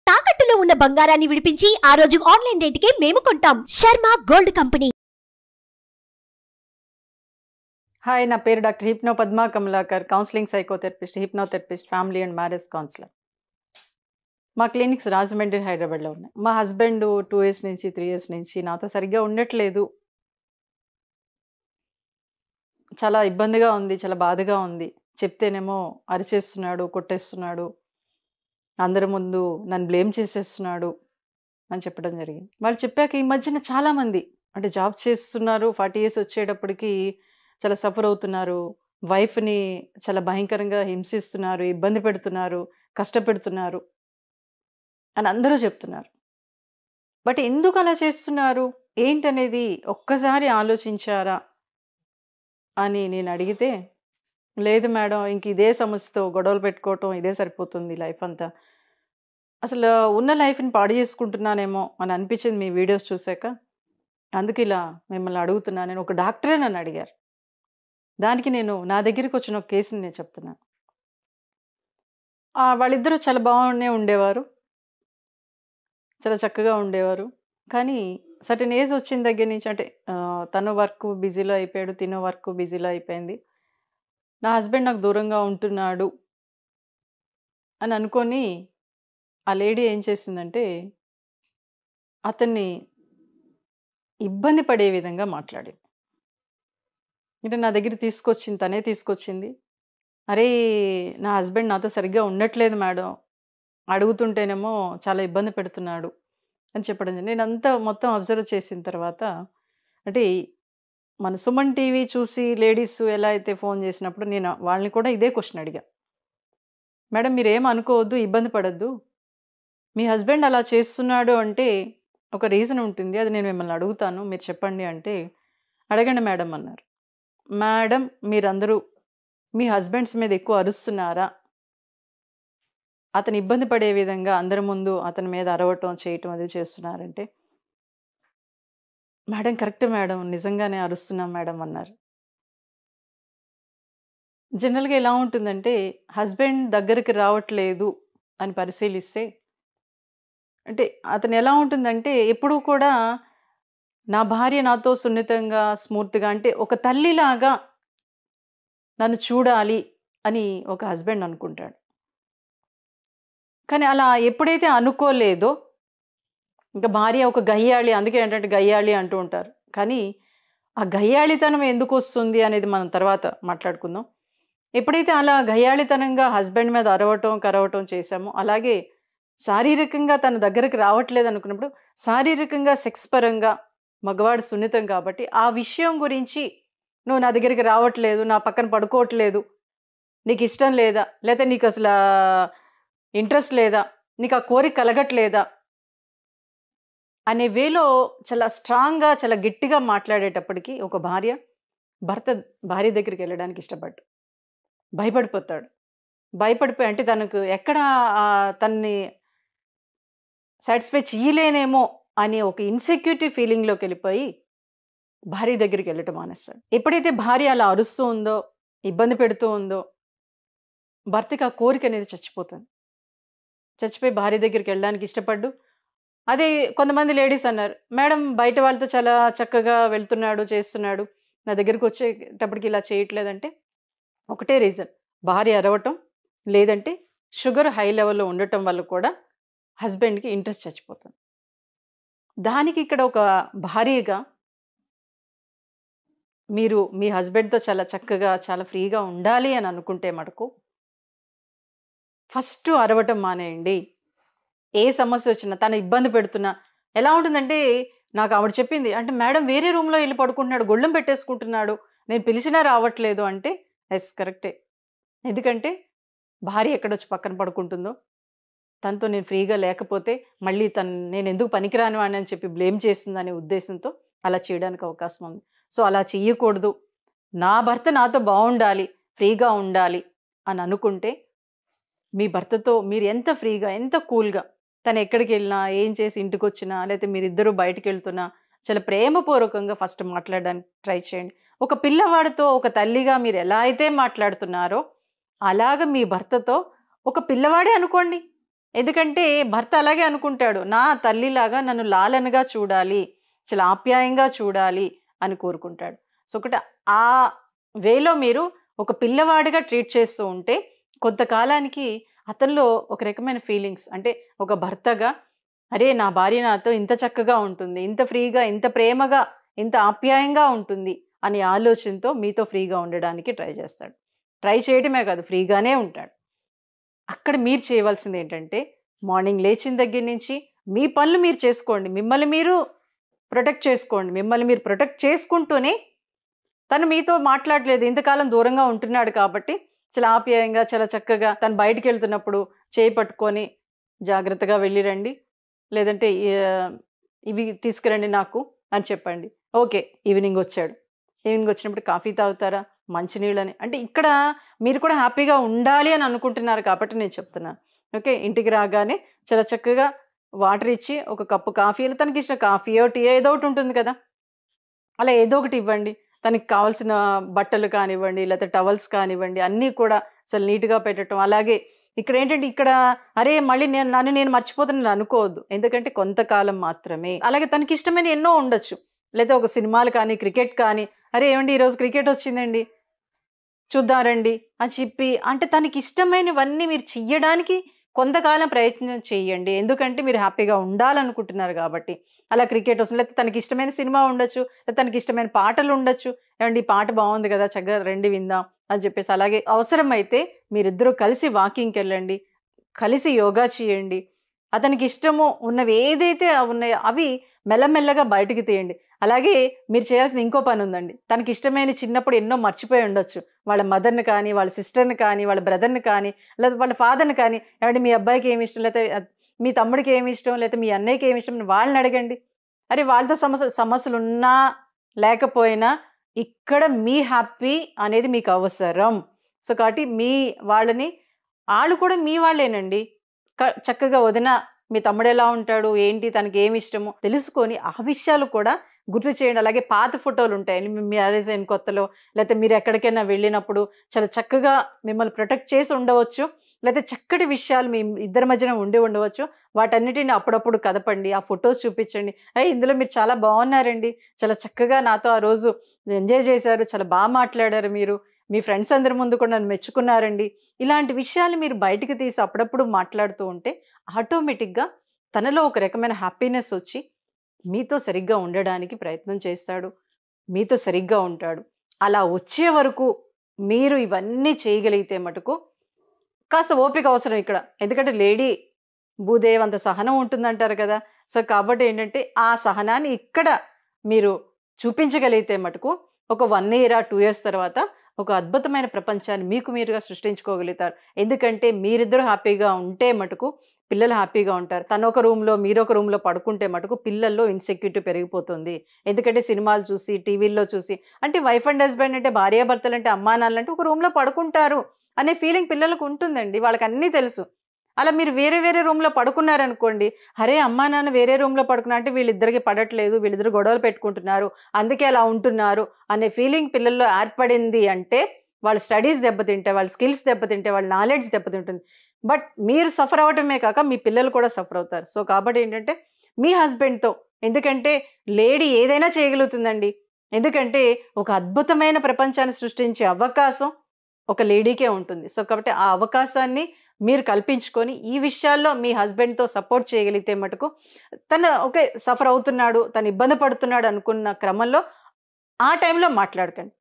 తాకట్టులో ఉన్న బంగారాన్ని విడిపించి ఆ రోజు ఆన్లైన్ రేటుకే మేము కొంటాం. Sharma gold company. హాయ్, నా పేరు doctor hypno Padma Kamalakar, counselling psychotherapist, hypnotherapist, family and marriage counsellor. మా క్లినిక్స్ రాజమండ్రి, హైదరాబాద్లో ఉన్నాయి. మా హస్బెండ్ 2 years నుంచి 3 years నుంచి నాతో సరిగ్గా ఉండట్లేదు. చాలా ఇబ్బందిగా ఉంది, చాలా బాధగా ఉంది. చెప్తేనేమో అరిచేస్తున్నాడు, కొట్టేస్తున్నాడు, అందరి ముందు నన్ను బ్లేమ్ చేసేస్తున్నాడు అని చెప్పడం జరిగింది. వాళ్ళు చెప్పాక ఈ మధ్యన చాలామంది అంటే జాబ్ చేస్తున్నారు, 40 years వచ్చేటప్పటికి చాలా సఫర్ అవుతున్నారు, వైఫ్ని చాలా భయంకరంగా హింసిస్తున్నారు, ఇబ్బంది పెడుతున్నారు, కష్టపెడుతున్నారు అని అందరూ చెప్తున్నారు. బట్ ఎందుకు అలా చేస్తున్నారు ఏంటనేది ఒక్కసారి ఆలోచించారా అని నేను అడిగితే, లేదు మేడం, ఇంక ఇదే సమస్యతో గొడవలు పెట్టుకోవటం ఇదే సరిపోతుంది లైఫ్ అంతా, అసలు ఉన్న లైఫ్ని పాడు చేసుకుంటున్నానేమో అని అనిపించింది మీ వీడియోస్ చూశాక. అందుకు ఇలా మిమ్మల్ని అడుగుతున్నాను. నేను ఒక డాక్టరే నన్ను అడిగారు, దానికి నేను నా దగ్గరికి వచ్చిన ఒక కేసుని నేను చెప్తున్నాను. వాళ్ళిద్దరూ చాలా బాగానే ఉండేవారు, చాలా చక్కగా ఉండేవారు. కానీ సర్టెన్ ఏజ్ వచ్చిన దగ్గర నుంచి అంటే తను వర్క్ బిజీలో అయిపోయాడు, తినో వర్క్ బిజీలో అయిపోయింది, నా హస్బెండ్ నాకు దూరంగా ఉంటున్నాడు అని అనుకొని ఆ లేడీ ఏం చేసిందంటే అతన్ని ఇబ్బంది పడే విధంగా మాట్లాడింది. అంటే నా దగ్గర తీసుకొచ్చింది, తనే తీసుకొచ్చింది. అరే, నా హస్బెండ్ నాతో సరిగ్గా ఉండట్లేదు మేడం, అడుగుతుంటేనేమో చాలా ఇబ్బంది పెడుతున్నాడు అని చెప్పడం. నేను అంతా మొత్తం అబ్జర్వ్ చేసిన తర్వాత, అంటే మన సుమన్ టీవీ చూసి లేడీస్ ఎలా అయితే ఫోన్ చేసినప్పుడు నేను వాళ్ళని కూడా ఇదే క్వశ్చన్ అడిగా, మేడం మీరేం అనుకోవద్దు, ఇబ్బంది పడద్దు, మీ హస్బెండ్ అలా చేస్తున్నాడు అంటే ఒక రీజన్ ఉంటుంది, అది నేను మిమ్మల్ని అడుగుతాను, మీరు చెప్పండి అంటే, అడగండి మేడం అన్నారు. మేడం, మీరందరూ మీ హస్బెండ్స్ మీద ఎక్కువ అరుస్తున్నారా, అతను ఇబ్బంది పడే విధంగా అందరి ముందు అతని మీద అరవటం చేయటం అది చేస్తున్నారంటే, మేడం కరెక్ట్ మేడం, నిజంగానే అరుస్తున్నాం మేడం అన్నారు. జనరల్గా ఎలా ఉంటుందంటే, హస్బెండ్ దగ్గరికి రావట్లేదు అని పరిశీలిస్తే, అంటే అతను ఎలా ఉంటుందంటే ఎప్పుడూ కూడా నా భార్య నాతో సున్నితంగా స్మూర్తిగా అంటే ఒక తల్లిలాగా నన్ను చూడాలి అని ఒక హస్బెండ్ అనుకుంటాడు. కానీ అలా ఎప్పుడైతే అనుకోలేదో, ఇంకా భార్య ఒక గయ్యాళి, అందుకే ఏంటంటే గయ్యాళి అంటూ ఉంటారు. కానీ ఆ గయ్యాళితనం ఎందుకు వస్తుంది అనేది మనం తర్వాత మాట్లాడుకుందాం. ఎప్పుడైతే అలా గయ్యాళితనంగా హస్బెండ్ మీద అరవటం కరవటం చేశామో, అలాగే శారీరకంగా తన దగ్గరికి రావట్లేదు అనుకున్నప్పుడు శారీరకంగా సెక్స్ పరంగా మగవాడు సున్నితం కాబట్టి ఆ విషయం గురించి, నువ్వు నా దగ్గరికి రావట్లేదు, నా పక్కన పడుకోవట్లేదు, నీకు ఇష్టం లేదా, లేకపోతే నీకు అసలు ఇంట్రెస్ట్ లేదా, నీకు ఆ కోరిక కలగట్లేదా అనే వేలో చాలా స్ట్రాంగ్గా చాలా గట్టిగా మాట్లాడేటప్పటికి ఒక భార్య దగ్గరికి వెళ్ళడానికి భయపడిపోతాడు. భయపడిపోయి అంటే తనకు ఎక్కడ తన్ని సాటిస్ఫై చేయలేనేమో అనే ఒక ఇన్సెక్యూరిటీ ఫీలింగ్లోకి వెళ్ళిపోయి భార్య దగ్గరికి వెళ్ళటం మానేస్తాడు. ఎప్పుడైతే భార్య అలా అరుస్తూ ఉందో, ఇబ్బంది పెడుతూ ఉందో, భర్తకి ఆ కోరిక అనేది చచ్చిపోయి భార్య దగ్గరికి వెళ్ళడానికి ఇష్టపడ్డు. అదే కొంతమంది లేడీస్ అన్నారు, మేడం బయట వాళ్ళతో చాలా చక్కగా వెళ్తున్నాడు, చేస్తున్నాడు, నా దగ్గరికి వచ్చేటప్పటికి ఇలా చేయట్లేదంటే ఒకటే రీజన్, భార్య అరవటం, లేదంటే షుగర్ హై లెవెల్లో ఉండటం వల్ల కూడా హస్బెండ్కి ఇంట్రెస్ట్ చచ్చిపోతుంది. దానికి ఇక్కడ ఒక భార్యగా మీరు మీ హస్బెండ్తో చాలా చక్కగా చాలా ఫ్రీగా ఉండాలి అని అనుకుంటే మటుకు ఫస్ట్ అరవటం మానేయండి. ఏ సమస్య వచ్చినా, తను ఇబ్బంది పెడుతున్నా, ఎలా ఉంటుందంటే నాకు ఆవిడ చెప్పింది, అంటే మేడం వేరే రూమ్లో వెళ్ళి పడుకుంటున్నాడు, గొళ్ళెం పెట్టేసుకుంటున్నాడు, నేను పిలిచినా రావట్లేదు అంటే, ఎస్ కరెక్టే. ఎందుకంటే భార్య ఎక్కడొచ్చి పక్కన పడుకుంటుందో, తనతో నేను ఫ్రీగా లేకపోతే మళ్ళీ నేను ఎందుకు పనికిరాను అని చెప్పి బ్లేమ్ చేస్తుందనే ఉద్దేశంతో అలా చేయడానికి అవకాశం ఉంది. సో అలా చెయ్యకూడదు. నా భర్త నాతో బాగుండాలి, ఫ్రీగా ఉండాలి అని అనుకుంటే, మీ భర్తతో మీరు ఎంత ఫ్రీగా, ఎంత కూల్గా, తను ఎక్కడికి వెళ్ళినా, ఏం చేసి ఇంటికి వచ్చినా, లేకపోతే మీరిద్దరూ బయటకు వెళ్తున్నా చాలా ప్రేమపూర్వకంగా ఫస్ట్ మాట్లాడడానికి ట్రై చేయండి. ఒక పిల్లవాడితో ఒక తల్లిగా మీరు ఎలా అయితే మాట్లాడుతున్నారో అలాగ మీ భర్తతో ఒక పిల్లవాడే అనుకోండి, ఎందుకంటే భర్త అలాగే అనుకుంటాడు, నా తల్లిలాగా నన్ను లాలనగా చూడాలి, చాలా ఆప్యాయంగా చూడాలి అని కోరుకుంటాడు. సో ఒకటి ఆ వేలో మీరు ఒక పిల్లవాడిగా ట్రీట్ చేస్తూ ఉంటే కొంతకాలానికి అతనిలో ఒక రకమైన ఫీలింగ్స్, అంటే ఒక భర్తగా అరే నా భార్య నాతో ఇంత చక్కగా ఉంటుంది, ఇంత ఫ్రీగా, ఇంత ప్రేమగా, ఇంత ఆప్యాయంగా ఉంటుంది అనే ఆలోచనతో మీతో ఫ్రీగా ఉండడానికి ట్రై చేస్తాడు. ట్రై చేయడమే కాదు, ఫ్రీగానే ఉంటాడు. అక్కడ మీరు చేయవలసింది ఏంటంటే మార్నింగ్ లేచిన దగ్గర నుంచి మీ పనులు మీరు చేసుకోండి, మిమ్మల్ని మీరు ప్రొటెక్ట్ చేసుకోండి. మిమ్మల్ని మీరు ప్రొటెక్ట్ చేసుకుంటూనే తను మీతో మాట్లాడలేదు, ఇంతకాలం దూరంగా ఉంటున్నాడు కాబట్టి చాలా ఆప్యాయంగా, చాలా చక్కగా తను బయటికి వెళ్తున్నప్పుడు చేయి పట్టుకొని జాగ్రత్తగా వెళ్ళిరండి, లేదంటే ఇవి తీసుకురండి నాకు అని చెప్పండి. ఓకే, ఈవినింగ్ వచ్చాడు, ఈవినింగ్ వచ్చినప్పుడు కాఫీ తాగుతారా, మంచినీళ్ళని, అంటే ఇక్కడ మీరు కూడా హ్యాపీగా ఉండాలి అని అనుకుంటున్నారు కాబట్టి నేను చెప్తున్నాను. ఓకే, ఇంటికి రాగానే చాలా చక్కగా వాటర్ ఇచ్చి ఒక కప్పు కాఫీ, తనకి ఇచ్చిన కాఫీయో టీ ఏదో ఒకటి ఉంటుంది కదా, అలా ఏదో ఒకటి ఇవ్వండి. తనకి కావాల్సిన బట్టలు కానివ్వండి, లేకపోతే టవల్స్ కానివ్వండి, అన్నీ కూడా చాలా నీట్గా పెట్టడం. అలాగే ఇక్కడ ఏంటంటే ఇక్కడ అరే మళ్ళీ నన్ను నేను మర్చిపోతున్నాను అనుకోవద్దు, ఎందుకంటే కొంతకాలం మాత్రమే. అలాగే తనకి ఇష్టమైన ఎన్నో ఉండొచ్చు, లేదా ఒక సినిమాలు కానీ, క్రికెట్ కానీ, అరే ఏమండి ఈరోజు క్రికెట్ వచ్చిందండి చూద్దాం రండి అని చెప్పి, అంటే తనకి ఇష్టమైనవన్నీ మీరు చెయ్యడానికి కొంతకాలం ప్రయత్నం చేయండి. ఎందుకంటే మీరు హ్యాపీగా ఉండాలనుకుంటున్నారు కాబట్టి. అలా క్రికెట్ వస్తుంది, లేకపోతే తనకి ఇష్టమైన సినిమా ఉండొచ్చు, లేకపోతే తనకి ఇష్టమైన పాటలు ఉండొచ్చు. ఏమండి ఈ పాట బాగుంది కదా, చక్కగా రండి విందాం అని చెప్పేసి. అలాగే అవసరమైతే మీరిద్దరూ కలిసి వాకింగ్కి వెళ్ళండి, కలిసి యోగా చేయండి. అతనికి ఇష్టము ఉన్నవి ఏదైతే ఉన్నాయో అవి మెల్లమెల్లగా బయటికి తీయండి. అలాగే మీరు చేయాల్సిన ఇంకో పని ఉందండి. తనకి ఇష్టమైన చిన్నప్పుడు ఎన్నో మర్చిపోయి ఉండొచ్చు, వాళ్ళ మదర్ని కానీ, వాళ్ళ సిస్టర్ని కానీ, వాళ్ళ బ్రదర్ని కానీ, లేదా వాళ్ళ ఫాదర్ని కానీ. ఏమంటే మీ అబ్బాయికి ఏమి ఇష్టం, లేకపోతే మీ తమ్ముడికి ఏమి ఇష్టం, లేకపోతే మీ అన్నయ్యకి ఏమి ఇష్టం, వాళ్ళని అడగండి. అరే వాళ్ళతో సమస్యలు ఉన్నా లేకపోయినా ఇక్కడ మీ హ్యాపీ అనేది మీకు అవసరం. సో కాబట్టి మీ వాళ్ళని, వాళ్ళు కూడా మీ వాళ్ళేనండి. చక్కగా వదిన మీ తమ్ముడు ఎలా ఉంటాడు, ఏంటి, తనకి ఏమి ఇష్టమో తెలుసుకొని ఆ విషయాలు కూడా గుర్తు చేయండి. అలాగే పాత ఫోటోలు ఉంటాయి మీ మ్యారేజ్ అయిన కొత్తలో, లేకపోతే మీరు ఎక్కడికైనా వెళ్ళినప్పుడు చాలా చక్కగా మిమ్మల్ని ప్రొటెక్ట్ చేసి ఉండవచ్చు, లేకపోతే చక్కటి విషయాలు మీ ఇద్దరి మధ్యన ఉండవచ్చు. వాటన్నిటిని అప్పుడప్పుడు కదపండి, ఆ ఫొటోస్ చూపించండి. ఇందులో మీరు చాలా బాగున్నారండి, చాలా చక్కగా నాతో ఆ రోజు ఎంజాయ్ చేశారు, చాలా బాగా మాట్లాడారు మీరు, మీ ఫ్రెండ్స్ అందరి ముందు కూడా నన్ను మెచ్చుకున్నారండి. ఇలాంటి విషయాలు మీరు బయటికి తీసి అప్పుడప్పుడు మాట్లాడుతూ ఉంటే ఆటోమేటిక్గా తనలో ఒక రకమైన హ్యాపీనెస్ వచ్చి మీతో సరిగ్గా ఉండడానికి ప్రయత్నం చేస్తాడు, మీతో సరిగ్గా ఉంటాడు. అలా వచ్చే వరకు మీరు ఇవన్నీ చేయగలిగితే మటుకు కాస్త ఓపిక అవసరం ఇక్కడ. ఎందుకంటే లేడీ భూదేవ్ అంత సహనం ఉంటుందంటారు కదా. సో కాబట్టి ఏంటంటే ఆ సహనాన్ని ఇక్కడ మీరు చూపించగలిగితే మటుకు ఒక 1 year 2 years తర్వాత ఒక అద్భుతమైన ప్రపంచాన్ని మీకు మీరుగా సృష్టించుకోగలుగుతారు. ఎందుకంటే మీరిద్దరూ హ్యాపీగా ఉంటే మటుకు పిల్లలు హ్యాపీగా ఉంటారు. తను ఒక రూమ్లో మీరు ఒక రూమ్లో పడుకుంటే మటుకు పిల్లల్లో ఇన్సెక్యూరిటీ పెరిగిపోతుంది. ఎందుకంటే సినిమాలు చూసి, టీవీల్లో చూసి, అంటే వైఫ్ అండ్ హస్బెండ్ అంటే భార్యాభర్తలు అంటే అమ్మా నాన్నలు అంటే ఒక రూమ్లో పడుకుంటారు అనే ఫీలింగ్ పిల్లలకు ఉంటుందండి. వాళ్ళకి అన్నీ తెలుసు. అలా మీరు వేరే వేరే రూమ్లో పడుకున్నారనుకోండి, అరే అమ్మా నాన్న వేరే రూమ్లో పడుకున్నా అంటే వీళ్ళిద్దరికి పడట్లేదు, వీళ్ళిద్దరు గొడవలు పెట్టుకుంటున్నారు, అందుకే అలా ఉంటున్నారు అనే ఫీలింగ్ పిల్లల్లో ఏర్పడింది అంటే వాళ్ళ స్టడీస్ దెబ్బతింటాయి, వాళ్ళ స్కిల్స్ దెబ్బతింటాయి, వాళ్ళ నాలెడ్జ్ దెబ్బతింటుంది. బట్ మీరు సఫర్ అవటమే కాక మీ పిల్లలు కూడా సఫర్ అవుతారు. సో కాబట్టి ఏంటంటే మీ హస్బెండ్తో, ఎందుకంటే లేడీ ఏదైనా చేయగలుగుతుందండి. ఎందుకంటే ఒక అద్భుతమైన ప్రపంచాన్ని సృష్టించే అవకాశం ఒక లేడీకే ఉంటుంది. సో కాబట్టి ఆ అవకాశాన్ని మీరు కల్పించుకొని ఈ విషయాల్లో మీ హస్బెండ్తో సపోర్ట్ చేయగలిగితే మటుకు తను ఓకే సఫర్ అవుతున్నాడు, తను ఇబ్బంది పడుతున్నాడు అనుకున్న క్రమంలో ఆ టైంలో మాట్లాడకండి.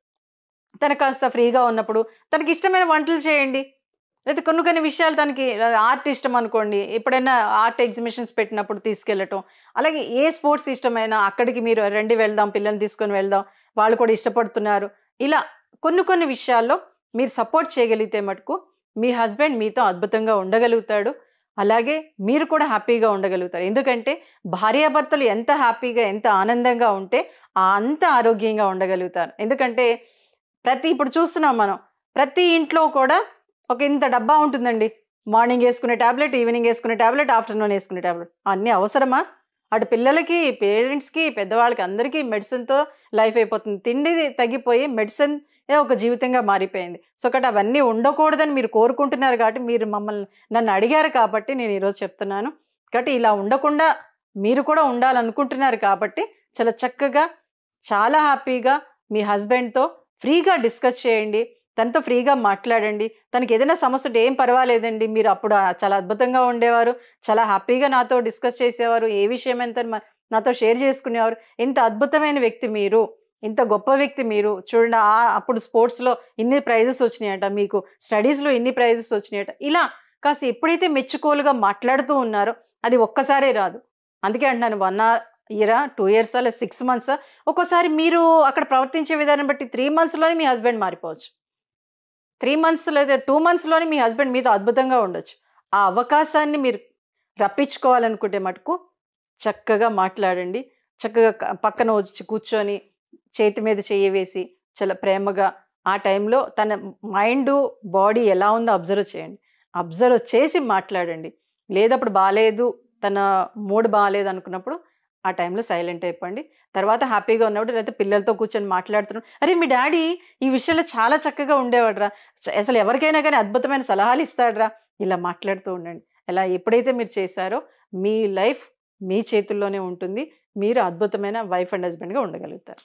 తను కాస్త ఫ్రీగా ఉన్నప్పుడు తనకి ఇష్టమైన వంటలు చేయండి. లేదా కొన్ని విషయాలు, తనకి ఆర్ట్ ఇష్టం అనుకోండి, ఎప్పుడైనా ఆర్ట్ ఎగ్జిబిషన్స్ పెట్టినప్పుడు తీసుకెళ్ళటం. అలాగే ఏ స్పోర్ట్స్ ఇష్టమైనా అక్కడికి మీరు రండి వెళ్దాం, పిల్లల్ని తీసుకొని వెళ్దాం, వాళ్ళు కూడా ఇష్టపడుతున్నారు. ఇలా కొన్ని విషయాల్లో మీరు సపోర్ట్ చేయగలిగితే మటుకు మీ హస్బెండ్ మీతో అద్భుతంగా ఉండగలుగుతాడు. అలాగే మీరు కూడా హ్యాపీగా ఉండగలుగుతారు. ఎందుకంటే భార్యాభర్తలు ఎంత హ్యాపీగా, ఎంత ఆనందంగా ఉంటే అంత ఆరోగ్యంగా ఉండగలుగుతారు. ఎందుకంటే ఇప్పుడు చూస్తున్నాం మనం, ప్రతి ఇంట్లో కూడా ఒక ఇంత డబ్బా ఉంటుందండి. మార్నింగ్ వేసుకునే ట్యాబ్లెట్, ఈవినింగ్ వేసుకునే ట్యాబ్లెట్, ఆఫ్టర్నూన్ వేసుకునే ట్యాబ్లెట్. అన్నీ అవసరమా? అటు పిల్లలకి, పేరెంట్స్కి, పెద్దవాళ్ళకి అందరికీ మెడిసిన్తో లైఫ్ అయిపోతుంది. తిండి తగ్గిపోయి మెడిసిన్ ఒక జీవితంగా మారిపోయింది. సో కాబట్టి అవన్నీ ఉండకూడదని మీరు కోరుకుంటున్నారు కాబట్టి, మీరు నన్ను అడిగారు కాబట్టి నేను ఈరోజు చెప్తున్నాను. కాబట్టి ఇలా ఉండకుండా మీరు కూడా ఉండాలనుకుంటున్నారు కాబట్టి చాలా చక్కగా, చాలా హ్యాపీగా మీ హస్బెండ్తో ఫ్రీగా డిస్కస్ చేయండి. తనతో ఫ్రీగా మాట్లాడండి. తనకి ఏదైనా సమస్య ఉంటే ఏం పర్వాలేదండి, మీరు అప్పుడు చాలా అద్భుతంగా ఉండేవారు, చాలా హ్యాపీగా నాతో డిస్కస్ చేసేవారు, ఏ విషయం ఎంత నాతో షేర్ చేసుకునేవారు, ఇంత అద్భుతమైన వ్యక్తి మీరు, ఇంత గొప్ప వ్యక్తి మీరు చూడండి, అప్పుడు స్పోర్ట్స్లో ఇన్ని ప్రైజెస్ వచ్చినాయట, మీకు స్టడీస్లో ఇన్ని ప్రైజెస్ వచ్చినాయట. ఇలా కాస్త ఎప్పుడైతే మెచ్చుకోలుగా మాట్లాడుతూ ఉన్నారో అది ఒక్కసారే రాదు. అందుకే అంటున్నాను 1 ఇయరా, 2 ఇయర్సా, లేదా 6 మంత్సా, ఒక్కోసారి మీరు అక్కడ ప్రవర్తించే విధానం బట్టి 3 మంత్స్లోనే మీ హస్బెండ్ మారిపోవచ్చు. 3 మంత్స్ లేదా 2 మంత్స్లోనే మీ హస్బెండ్ మీతో అద్భుతంగా ఉండొచ్చు. ఆ అవకాశాన్ని మీరు రప్పించుకోవాలనుకుంటే మటుకు చక్కగా మాట్లాడండి. చక్కగా పక్కన వచ్చి కూర్చొని చేతి మీద చెయ్యి వేసి చాలా ప్రేమగా ఆ టైంలో తన మైండు, బాడీ ఎలా ఉందో అబ్జర్వ్ చేయండి. అబ్జర్వ్ చేసి మాట్లాడండి. లేదప్పుడు బాలేదు, తన మూడ్ బాగాలేదు అనుకున్నప్పుడు ఆ టైంలో సైలెంట్ అయిపోండి. తర్వాత హ్యాపీగా ఉన్నప్పుడు, లేకపోతే పిల్లలతో కూర్చొని మాట్లాడుతున్నాడు, అరే మీ డాడీ ఈ విషయంలో చాలా చక్కగా ఉండేవాడురా, అసలు ఎవరికైనా కానీ అద్భుతమైన సలహాలు ఇస్తాడురా, ఇలా మాట్లాడుతూ ఉండండి. అలా ఎప్పుడైతే మీరు చేశారో మీ లైఫ్ మీ చేతుల్లోనే ఉంటుంది. మీరు అద్భుతమైన వైఫ్ అండ్ హస్బెండ్గా ఉండగలుగుతారు.